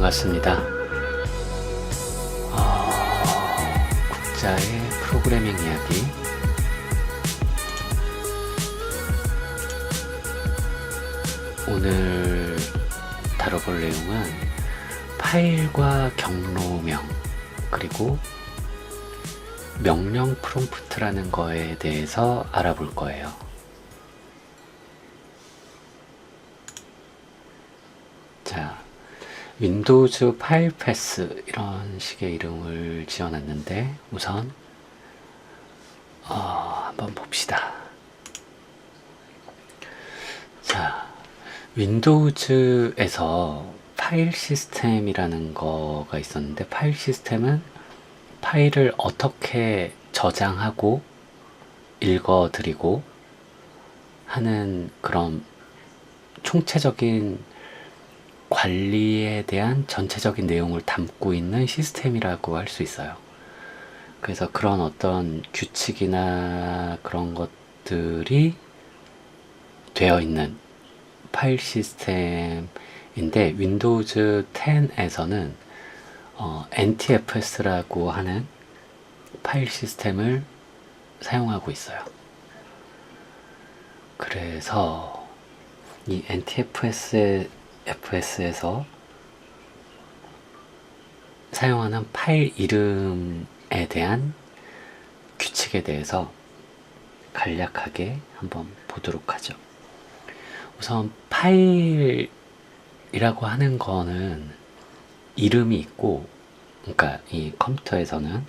반갑습니다. 국자의 프로그래밍 이야기. 오늘 다뤄볼 내용은 파일과 경로명, 그리고 명령 프롬프트라는 거에 대해서 알아볼 거예요. 자, 윈도우즈 파일 패스 이런 식의 이름을 지어놨는데 우선 한번 봅시다. 자, 윈도우즈에서 파일 시스템이라는 거가 있었는데, 파일 시스템은 파일을 어떻게 저장하고 읽어드리고 하는 그런 총체적인 관리에 대한 전체적인 내용을 담고 있는 시스템이라고 할 수 있어요. 그래서 그런 어떤 규칙이나 그런 것들이 되어 있는 파일 시스템인데, 윈도우즈 10에서는 NTFS라고 하는 파일 시스템을 사용하고 있어요. 그래서 이 NTFS에서 사용하는 파일 이름에 대한 규칙에 대해서 간략하게 한번 보도록 하죠. 우선 파일이라고 하는 거는 이름이 있고, 그러니까 이 컴퓨터에서는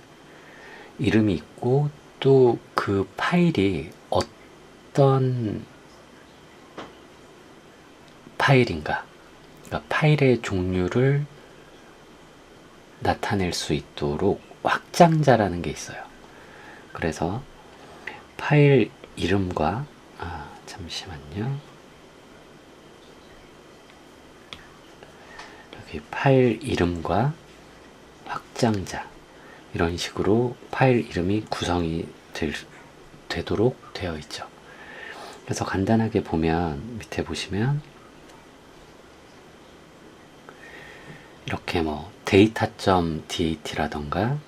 이름이 있고, 또 그 파일이 어떤 파일인가, 그러니까 파일의 종류를 나타낼 수 있도록 확장자라는 게 있어요. 그래서 파일 이름과 잠시만요. 여기 파일 이름과 확장자, 이런 식으로 파일 이름이 구성이 되도록 되어 있죠. 그래서 간단하게 보면, 밑에 보시면 이렇게 뭐 data.dat라던가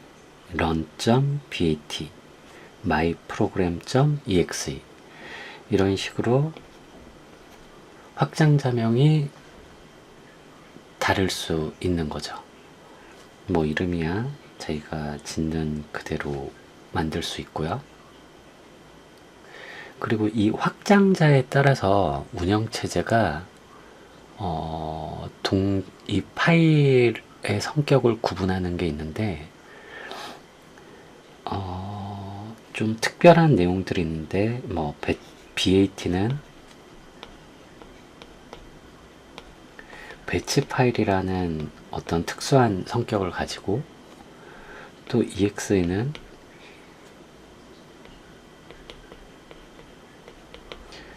run.bat, myprogram.exe 이런 식으로 확장자명이 다를 수 있는 거죠. 뭐 이름이야 저희가 짓는 그대로 만들 수 있고요. 그리고 이 확장자에 따라서 운영체제가 이 파일의 성격을 구분하는 게 있는데, 좀 특별한 내용들이 있는데, 뭐 BAT는 배치 파일이라는 어떤 특수한 성격을 가지고, 또 EXE는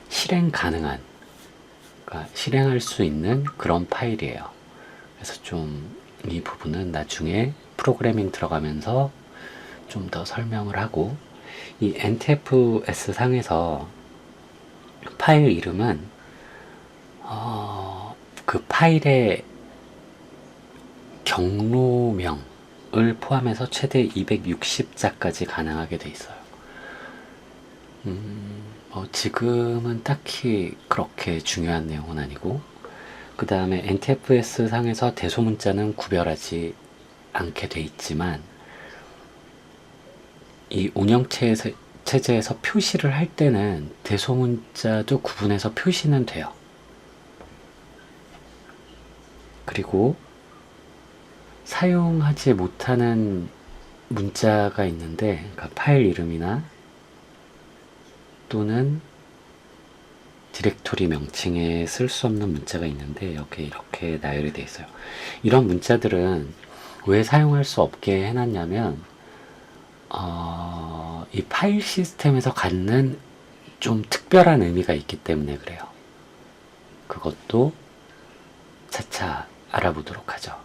실행 가능한, 그러니까 실행할 수 있는 그런 파일이에요. 그래서 좀 이 부분은 나중에 프로그래밍 들어가면서 좀 더 설명을 하고, 이 NTFS 상에서 파일 이름은 그 파일의 경로명을 포함해서 최대 260자까지 가능하게 돼 있어요. 지금은 딱히 그렇게 중요한 내용은 아니고, 그 다음에 NTFS 상에서 대소문자는 구별하지 않게 돼 있지만, 이 운영체제에서 표시를 할 때는 대소문자도 구분해서 표시는 돼요. 그리고 사용하지 못하는 문자가 있는데, 그러니까 파일 이름이나 또는 디렉토리 명칭에 쓸 수 없는 문자가 있는데, 여기 이렇게 나열이 되어 있어요. 이런 문자들은 왜 사용할 수 없게 해놨냐면, 이 파일 시스템에서 갖는 좀 특별한 의미가 있기 때문에 그래요. 그것도 차차 알아보도록 하죠.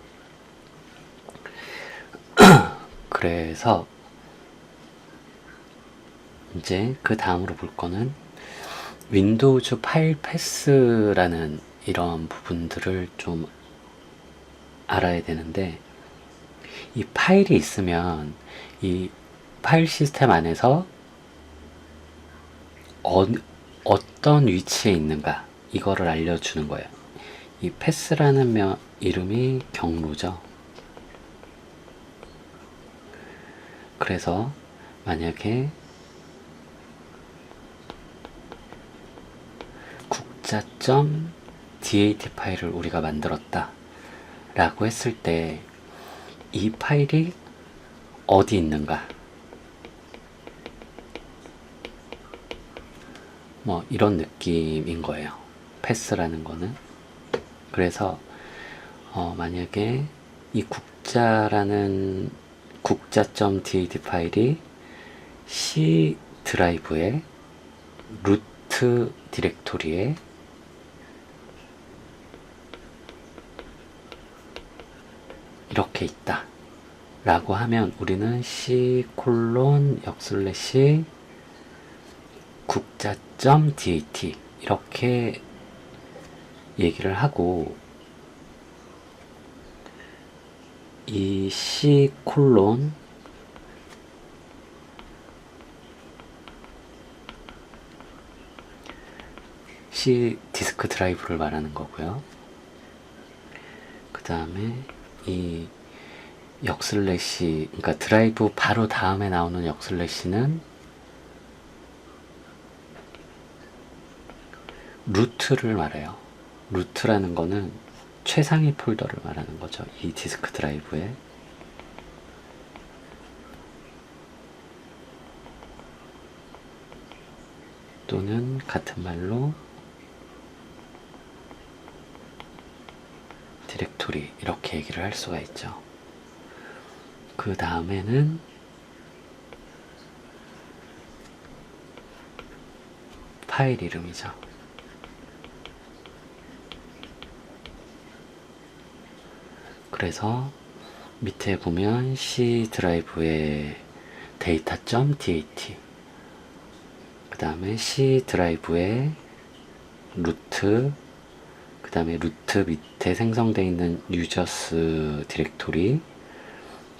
그래서 이제 그 다음으로 볼 거는 윈도우즈 파일 패스라는 이런 부분들을 좀 알아야 되는데, 이 파일이 있으면 이 파일 시스템 안에서 어떤 위치에 있는가 이거를 알려주는 거예요. 이 패스라는 이름이 경로죠. 그래서 만약에 국자.dat 파일을 우리가 만들었다 라고 했을 때 이 파일이 어디 있는가, 뭐 이런 느낌인 거예요. 패스라는 거는. 그래서 만약에 이 국자.dat 파일이 C 드라이브의 루트 디렉토리에 이렇게 있다 라고 하면 우리는 C 국자.dat 이렇게 얘기를 하고, 이 C 디스크 드라이브를 말하는 거고요. 그 다음에 이 그러니까 드라이브 바로 다음에 나오는 역슬래시는 루트를 말해요. 루트라는 거는 최상위 폴더를 말하는 거죠. 이 디스크 드라이브에. 또는 같은 말로 디렉토리 이렇게 얘기를 할 수가 있죠. 그 다음에는 파일 이름이죠. 그래서 밑에 보면 C 드라이브의 data.dat, 그 다음에 C 드라이브의 루트, 그 다음에 루트 밑에 생성되어 있는 유저스 디렉토리,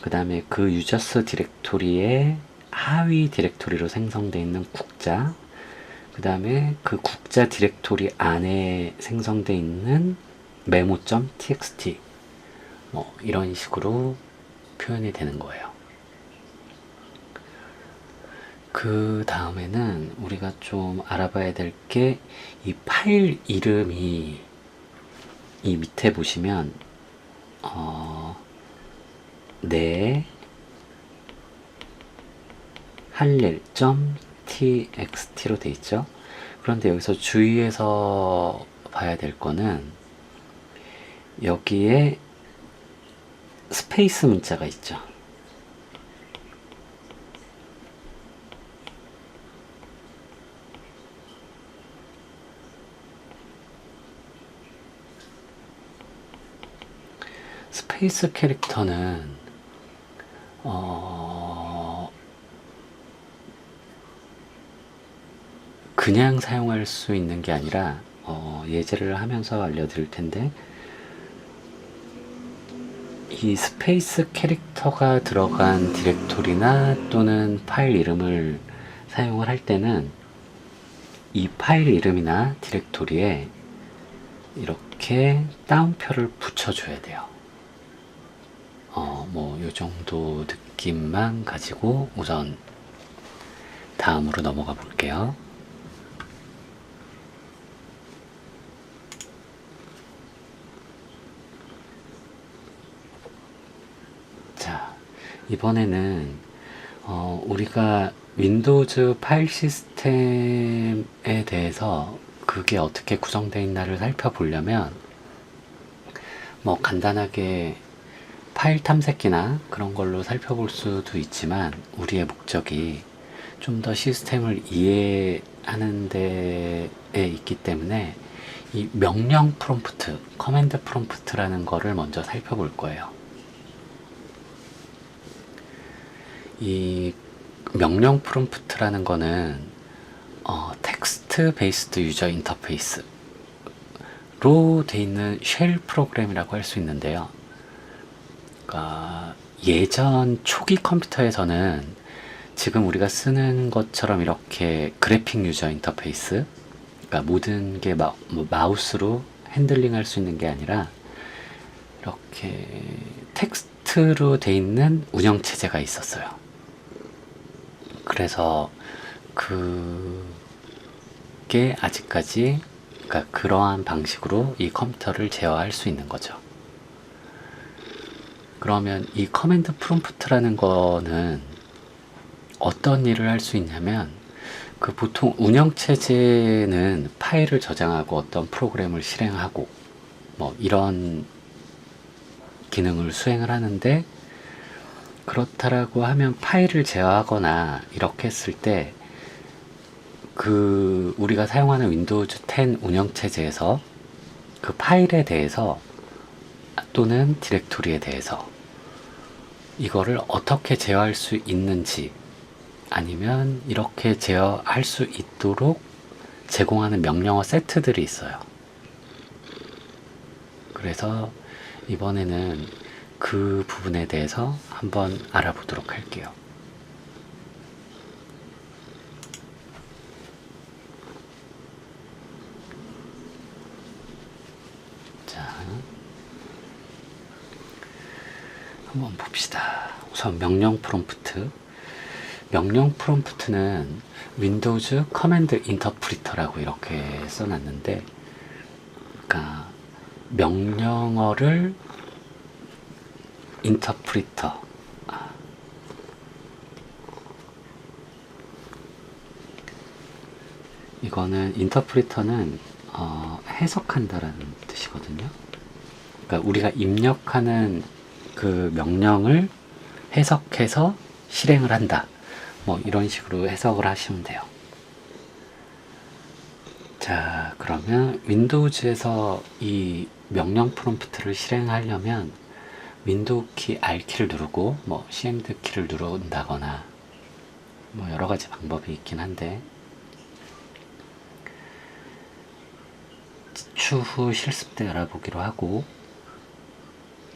그 다음에 그 유저스 디렉토리의 하위 디렉토리로 생성되어 있는 국자, 그 다음에 그 국자 디렉토리 안에 생성되어 있는 메모.txt, 뭐 이런 식으로 표현이 되는 거예요. 그 다음에는 우리가 좀 알아봐야 될 게, 이 파일 이름이 이 밑에 보시면 내 할일.txt로 되어 있죠. 그런데 여기서 주의해서 봐야 될 거는, 여기에 스페이스 문자가 있죠. 스페이스 캐릭터는 그냥 사용할 수 있는 게 아니라 예제를 하면서 알려드릴 텐데, 이 스페이스 캐릭터가 들어간 디렉토리나 또는 파일 이름을 사용을 할 때는 이 파일 이름이나 디렉토리에 이렇게 따옴표를 붙여줘야 돼요. 뭐 요 정도 느낌만 가지고 우선 다음으로 넘어가 볼게요. 자, 이번에는 우리가 윈도우즈 파일 시스템에 대해서 그게 어떻게 구성되어 있나를 살펴보려면, 뭐 간단하게 파일 탐색기나 그런 걸로 살펴볼 수도 있지만, 우리의 목적이 좀 더 시스템을 이해하는 데에 있기 때문에 이 명령 프롬프트, 커맨드 프롬프트라는 거를 먼저 살펴볼 거예요. 이 명령 프롬프트라는 거는 텍스트 베이스드 유저 인터페이스로 돼 있는 쉘 프로그램이라고 할 수 있는데요. 그러니까 예전 초기 컴퓨터에서는 지금 우리가 쓰는 것처럼 이렇게 그래픽 유저 인터페이스, 그러니까 모든 게 마우스로 핸들링 할 수 있는 게 아니라 이렇게 텍스트로 돼 있는 운영체제가 있었어요. 그래서 그게 아직까지, 그러니까 그러한 방식으로 이 컴퓨터를 제어할 수 있는 거죠. 그러면 이 커맨드 프롬프트라는 거는 어떤 일을 할 수 있냐면, 그 보통 운영체제는 파일을 저장하고 어떤 프로그램을 실행하고 뭐 이런 기능을 수행을 하는데, 그렇다라고 하면 파일을 제어하거나 이렇게 했을 때 그 우리가 사용하는 윈도우즈 10 운영체제에서 그 파일에 대해서 또는 디렉토리에 대해서 이거를 어떻게 제어할 수 있는지, 아니면 이렇게 제어할 수 있도록 제공하는 명령어 세트들이 있어요. 그래서 이번에는 그 부분에 대해서 한번 알아보도록 할게요. 자, 한번 봅시다. 우선 명령 프롬프트. 명령 프롬프트는 윈도우즈 커맨드 인터프리터라고 이렇게 써놨는데, 그러니까 명령어를 인터프리터, 이거는 인터프리터는 해석한다라는 뜻이거든요. 그러니까 우리가 입력하는 그 명령을 해석해서 실행을 한다, 뭐 이런 식으로 해석을 하시면 돼요. 자, 그러면 윈도우즈에서 이 명령 프롬프트를 실행하려면 윈도우 키 R키를 누르고 뭐 CMD 키를 누른다거나 뭐 여러 가지 방법이 있긴 한데, 추후 실습 때 알아보기로 하고,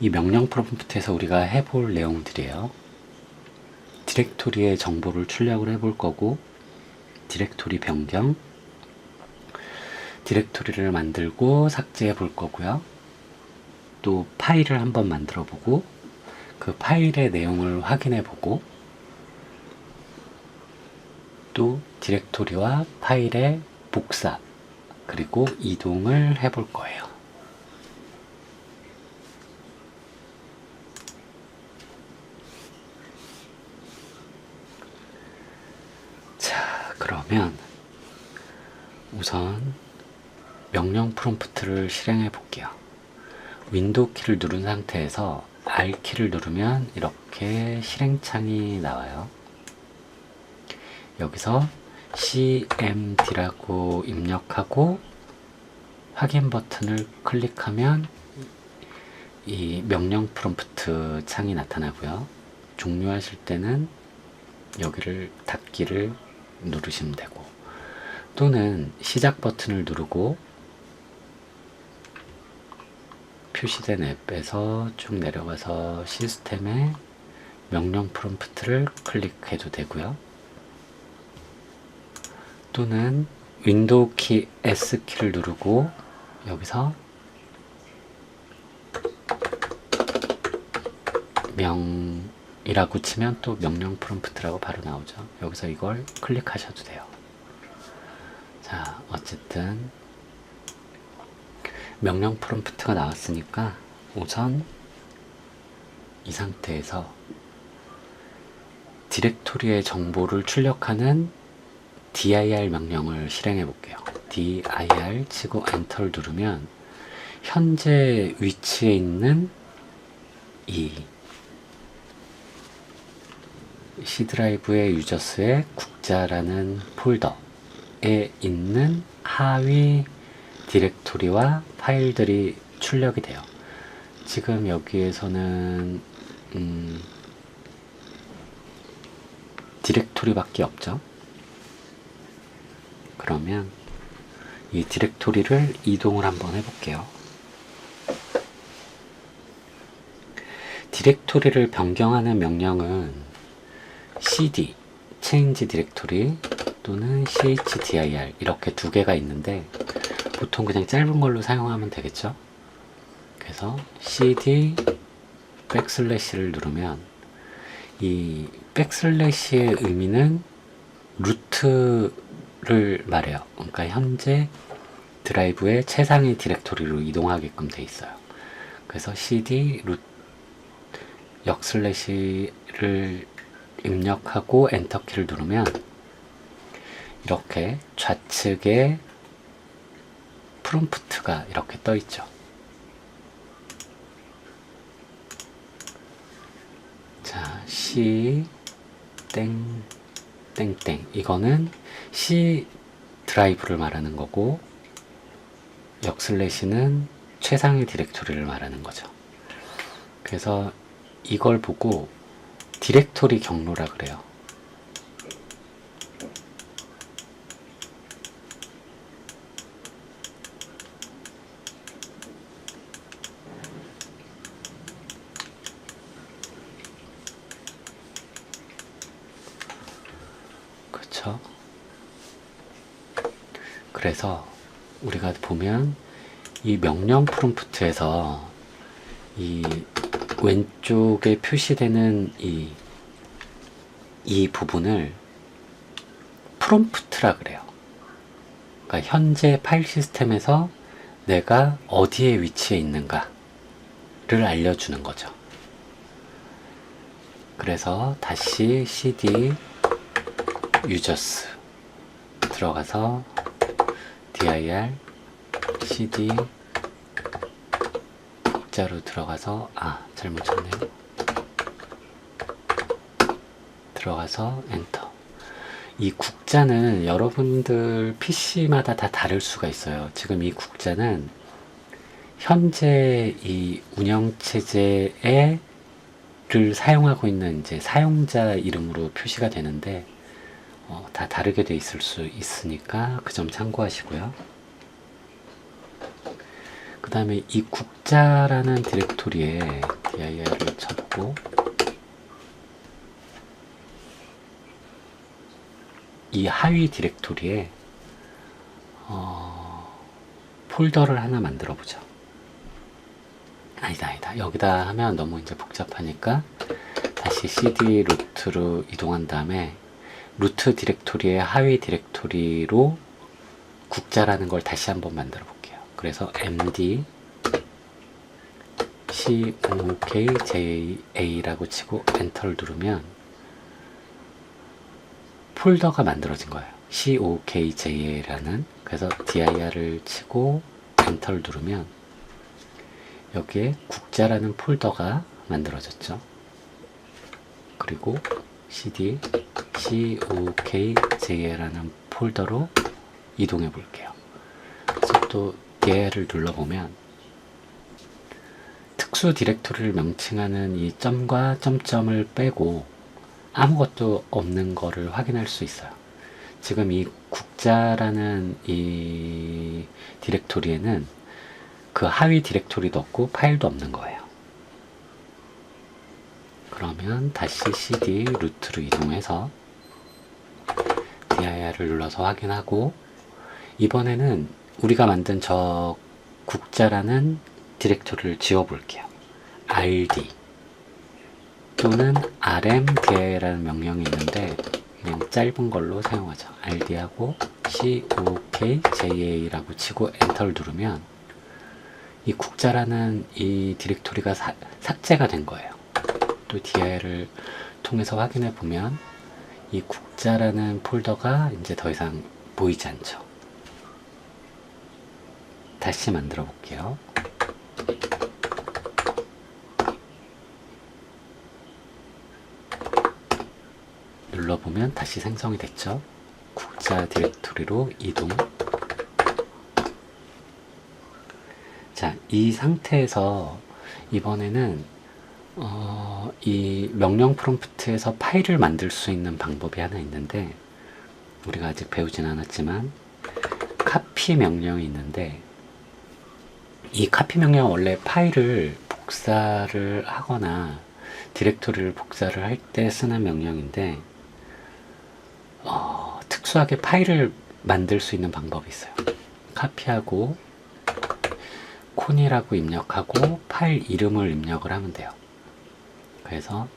이 명령 프롬프트에서 우리가 해볼 내용들이에요. 디렉토리의 정보를 출력을 해볼 거고, 디렉토리 변경, 디렉토리를 만들고 삭제해 볼 거고요. 또 파일을 한번 만들어 보고 그 파일의 내용을 확인해 보고, 또 디렉토리와 파일의 복사 그리고 이동을 해 볼 거예요. 자, 그러면 우선 명령 프롬프트를 실행해 볼게요. 윈도우 키를 누른 상태에서 R 키를 누르면 이렇게 실행창이 나와요. 여기서 CMD라고 입력하고 확인 버튼을 클릭하면 이 명령 프롬프트 창이 나타나고요. 종료하실 때는 여기를 닫기를 누르시면 되고, 또는 시작 버튼을 누르고 표시된 앱에서 쭉 내려가서 시스템에 명령 프롬프트를 클릭해도 되고요. 또는 윈도우 키 S키를 누르고 여기서 명이라고 치면 또 명령 프롬프트라고 바로 나오죠. 여기서 이걸 클릭하셔도 돼요. 자, 어쨌든 명령 프롬프트가 나왔으니까 우선 이 상태에서 디렉토리의 정보를 출력하는 dir 명령을 실행해 볼게요. dir 치고 엔터를 누르면 현재 위치에 있는 이 C 드라이브의 유저스의 국자라는 폴더에 있는 하위 디렉토리와 파일들이 출력이 돼요. 지금 여기에서는 디렉토리밖에 없죠. 그러면 이 디렉토리를 이동을 한번 해볼게요. 디렉토리를 변경하는 명령은 cd, change directory 또는 chdir 이렇게 두 개가 있는데 보통 그냥 짧은 걸로 사용하면 되겠죠. 그래서 cd 백슬래시를 누르면 이 백슬래시의 의미는 루트를 말해요. 그러니까 현재 드라이브의 최상위 디렉토리로 이동하게끔 돼 있어요. 그래서 cd 역슬래시를 입력하고 엔터키를 누르면 이렇게 좌측에 프롬프트가 이렇게 떠 있죠. 자, C 땡땡땡 이거는 C 드라이브를 말하는 거고 역슬래시는 최상위 디렉토리를 말하는 거죠. 그래서 이걸 보고 디렉토리 경로라 그래요. 그렇죠? 그래서 우리가 보면 이 명령 프롬프트에서 이 왼쪽에 표시되는 이 부분을 프롬프트라 그래요. 그러니까 현재 파일 시스템에서 내가 어디에 위치해 있는가를 알려주는 거죠. 그래서 다시 cd users 들어가서 dir cd 국자로 들어가서 잘못 쳤네요. 들어가서 엔터. 이 국자는 여러분들 PC마다 다 다를 수가 있어요. 지금 이 국자는 현재 이 운영체제를 사용하고 있는 이제 사용자 이름으로 표시가 되는데 다 다르게 돼 있을 수 있으니까 그 점 참고하시고요. 그 다음에 이 국자라는 디렉토리에 dir을 쳐보고 이 하위 디렉토리에 폴더를 하나 만들어 보죠. 아니다. 여기다 하면 너무 이제 복잡하니까 다시 cd 루트로 이동한 다음에 루트 디렉토리의 하위 디렉토리로 국자라는 걸 다시 한번 만들어 볼게요. 그래서 md COKJA라고 치고 엔터를 누르면 폴더가 만들어진 거예요. COKJA라는. 그래서 dir을 치고 엔터를 누르면 여기에 국자라는 폴더가 만들어졌죠. 그리고 cd COKJA라는 폴더로 이동해 볼게요. 그래서 또 dir을 눌러보면 특수 디렉토리를 명칭하는 이 점과 점점을 빼고 아무것도 없는 거를 확인할 수 있어요. 지금 이 국자라는 이 디렉토리에는 그 하위 디렉토리도 없고 파일도 없는 거예요. 그러면 다시 cd 루트로 이동해서 dir을 눌러서 확인하고 이번에는 우리가 만든 저 국자라는 디렉토리를 지워볼게요. rd 또는 rmdir라는 명령이 있는데 그냥 짧은 걸로 사용하죠. rd하고 COKJA라고 치고 엔터를 누르면 이 국자라는 이 디렉토리가 삭제가 된 거예요. 또 dir을 통해서 확인해 보면 이 국자라는 폴더가 이제 더 이상 보이지 않죠. 다시 만들어 볼게요. 눌러보면 다시 생성이 됐죠. 국자 디렉토리로 이동. 자, 이 상태에서 이번에는 이 명령 프롬프트에서 파일을 만들 수 있는 방법이 하나 있는데 우리가 아직 배우진 않았지만 카피 명령이 있는데 이 카피 명령은 원래 파일을 복사를 하거나 디렉토리를 복사를 할 때 쓰는 명령인데 특수하게 파일을 만들 수 있는 방법이 있어요. 카피하고 콘이라고 입력하고 파일 이름을 입력을 하면 돼요. 그래서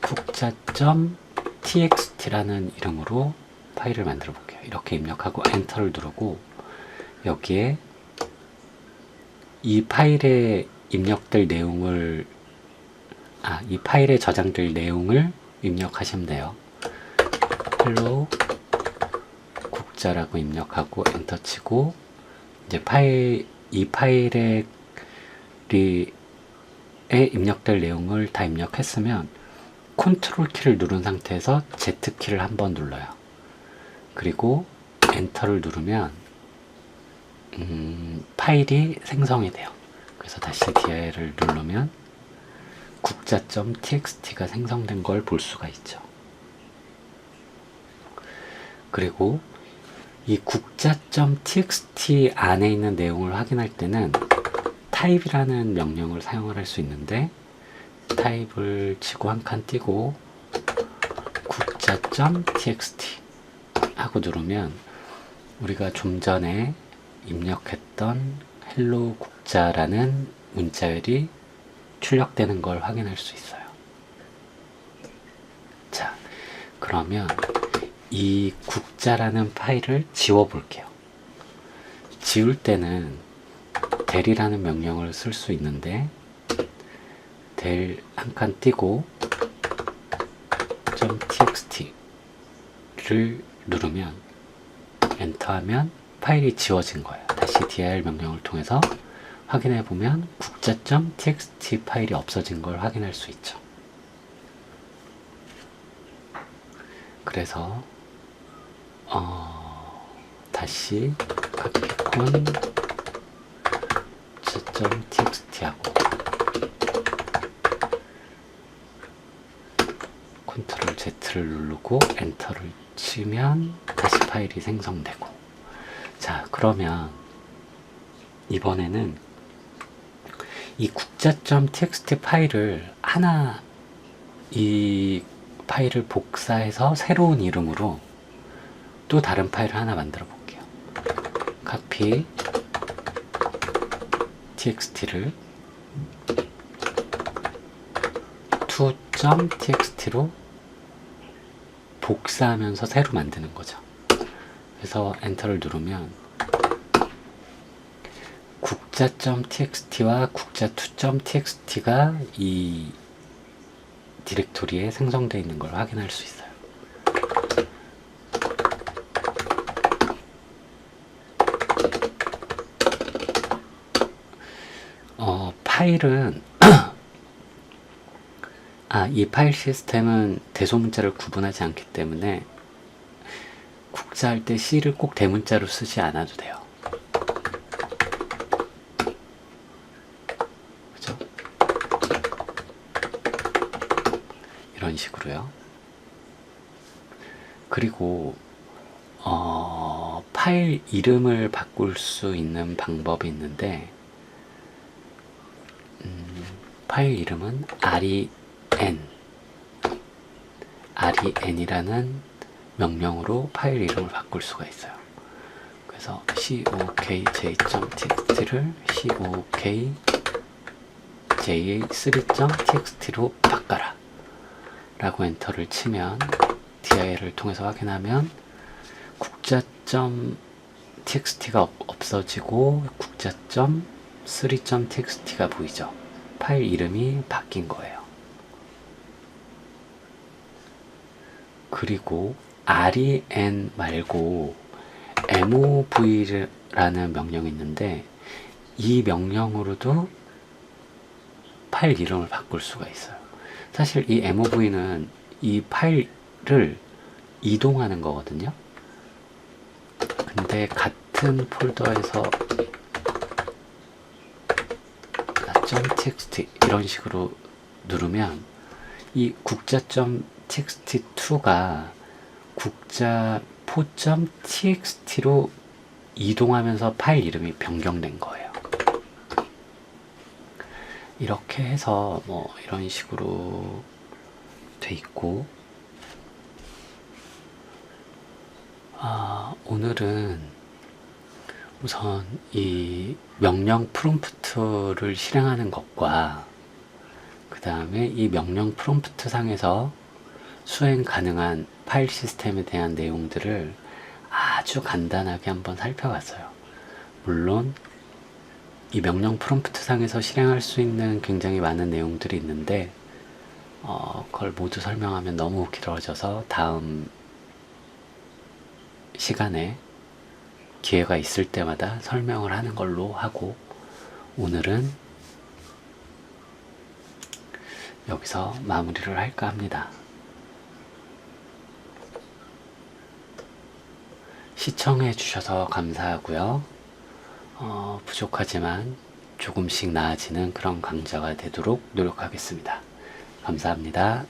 국자.txt라는 이름으로 파일을 만들어 볼게요. 이렇게 입력하고 엔터를 누르고 여기에 이 파일에 입력될 내용을 이 파일에 저장될 내용을 입력하시면 돼요. hello 국자라고 입력하고 엔터 치고 이제 이 파일에 입력될 내용을 다 입력했으면 컨트롤 키를 누른 상태에서 Z 키를 한번 눌러요. 그리고 엔터를 누르면 파일이 생성이 돼요. 그래서 다시 dir을 누르면 국자.txt가 생성된 걸 볼 수가 있죠. 그리고 이 국자.txt 안에 있는 내용을 확인할 때는 타입이라는 명령을 사용을 할 수 있는데 타입을 치고 한 칸 띄고 국자.txt 하고 누르면 우리가 좀 전에 입력했던 헬로 국자라는 문자열이 출력되는 걸 확인할 수 있어요. 자, 그러면 이 국자라는 파일을 지워 볼게요. 지울 때는 del이라는 명령을 쓸 수 있는데 del 한 칸 띄고 .txt를 누르면 엔터하면 파일이 지워진 거예요. 다시 dir 명령을 통해서 확인해 보면 국자.txt 파일이 없어진 걸 확인할 수 있죠. 그래서 다시 카피콘 .txt 하고 컨트롤 Z를 누르고 엔터를 치면 다시 파일이 생성되고. 자, 그러면 이번에는 이 국자.txt 파일을 이 파일을 복사해서 새로운 이름으로 또 다른 파일을 하나 만들어 볼게요. 카피 txt를 to.txt로 복사하면서 새로 만드는 거죠. 그래서 엔터를 누르면 국자.txt와 국자2.txt가 이 디렉토리에 생성되어 있는 걸 확인할 수 있어요. 파일은 이 파일 시스템은 대소문자를 구분하지 않기 때문에 국자할 때 C를 꼭 대문자로 쓰지 않아도 돼요. 그죠? 이런 식으로요. 그리고 파일 이름을 바꿀 수 있는 방법이 있는데 파일 이름은 ren이라는 명령으로 파일 이름을 바꿀 수가 있어요. 그래서 cokj.txt를 cokj3.txt로 바꿔라 라고 엔터를 치면 dir을 통해서 확인하면 국자.txt가 없어지고 국자.3.txt가 보이죠. 파일 이름이 바뀐 거예요. 그리고 ren 말고 mov라는 명령이 있는데 이 명령으로도 파일 이름을 바꿀 수가 있어요. 사실 이 mov는 이 파일을 이동하는 거거든요. 근데 같은 폴더에서 .txt 이런 식으로 누르면 이 국자.txt2가 국자4.txt로 이동하면서 파일 이름이 변경된 거예요. 이렇게 해서 뭐 이런 식으로 돼 있고, 오늘은 우선 이 명령 프롬프트를 실행하는 것과 그 다음에 이 명령 프롬프트 상에서 수행 가능한 파일 시스템에 대한 내용들을 아주 간단하게 한번 살펴봤어요. 물론 이 명령 프롬프트 상에서 실행할 수 있는 굉장히 많은 내용들이 있는데 그걸 모두 설명하면 너무 길어져서 다음 시간에 기회가 있을 때마다 설명을 하는 걸로 하고, 오늘은 여기서 마무리를 할까 합니다. 시청해 주셔서 감사하고요. 부족하지만 조금씩 나아지는 그런 강좌가 되도록 노력하겠습니다. 감사합니다.